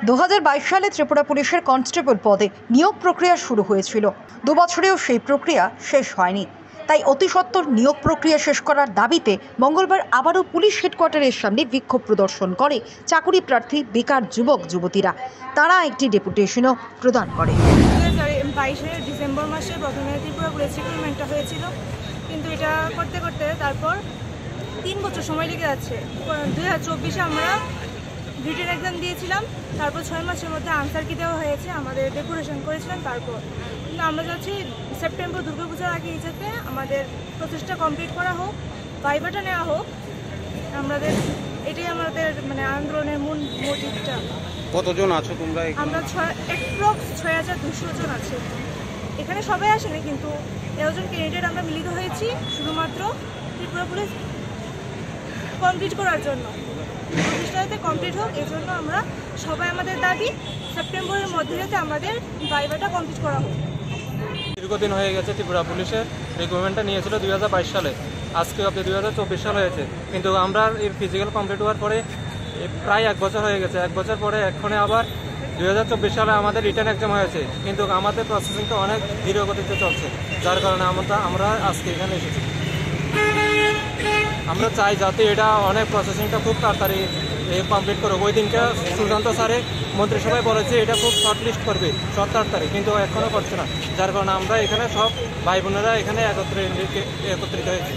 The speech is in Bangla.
2022 সালে ত্রিপুরা পুলিশের কনস্টেবল পদে নিয়োগ প্রক্রিয়া শুরু হয়েছিল। 2 বছরেও সেই প্রক্রিয়া শেষ হয়নি। তাই অতি সত্বর নিয়োগ প্রক্রিয়া শেষ করার দাবিতে মঙ্গলবার আবারও পুলিশ হেডকোয়ার্টারের সামনে বিক্ষোভ প্রদর্শন করে চাকুরি প্রার্থী বেকার যুবক যুবতীরা। তারা একটি ডেপুটেশনও প্রদান করে। 2022 ডিসেম্বর মাসে প্রথমে ত্রিপুরা পুলিশ রিক্রুটমেন্টটা হয়েছিল, কিন্তু এটা করতে করতে তারপর 3 বছর সময় লেগে যাচ্ছে। 2024-এ আমরা রিটেন এক্সাম দিয়েছিলাম, তারপর 6 মাসের মধ্যে আনসার কি দেওয়া হয়েছে, আমাদের ডেপুটেশন করেছিলাম। তারপর কিন্তু আমরা চাচ্ছি সেপ্টেম্বর দুর্গাপূজার আগে যাতে আমাদের প্রসেসটা কমপ্লিট করা হোক, ভাইভাটা নেওয়া হোক। এটাই আমাদের আন্দোলনের মূল মোটিভটা। কতজন আছো তোমরা? আমরা অ্যাপ্রক্স 6200 জন আছে এখানে। সবাই আসেনি, কিন্তু 11 জন ক্যান্ডিডেট আমরা মিলিত হয়েছি শুধুমাত্র ত্রিপুরা পুলিশ কমপ্লিট করার জন্য। প্রতিষ্ঠা যাতে কমপ্লিট হোক, এই জন্য আমরা সবাই আমাদের দাবি সেপ্টেম্বরের মধ্যে যাতে আমাদের ভাইভাটা কমপ্লিট করা হোক। দীর্ঘদিন হয়ে গেছে ত্রিপুরা পুলিশের রিক্রুটমেন্টটা নিয়েছিল 2022 সালে, আজকে অব্দি 2024 সাল হয়েছে, কিন্তু আমরা এর ফিজিক্যাল কমপ্লিট হওয়ার পরে প্রায় 1 বছর হয়ে গেছে। 1 বছর পরে এখানে আবার 2024 সালে আমাদের রিটার্ন এক্সাম হয়েছে, কিন্তু আমাদের প্রসেসিংটা অনেক ধীর গতিতে চলছে, যার কারণে আমরা আজকে এখানে এসেছি। আমরা চাই যাতে এটা অনেক প্রসেসিংটা খুব তাড়াতাড়ি কমপ্লিট করো। ওই দিনকে সুশান্ত স্যারে মন্ত্রিসভায় বলেছে এটা খুব শর্ট লিস্ট করবে 7 তারিখ, কিন্তু এখনও করছে না, যার কারণে আমরা এখানে সব ভাই বোনেরা এখানে একত্রিত হয়েছি।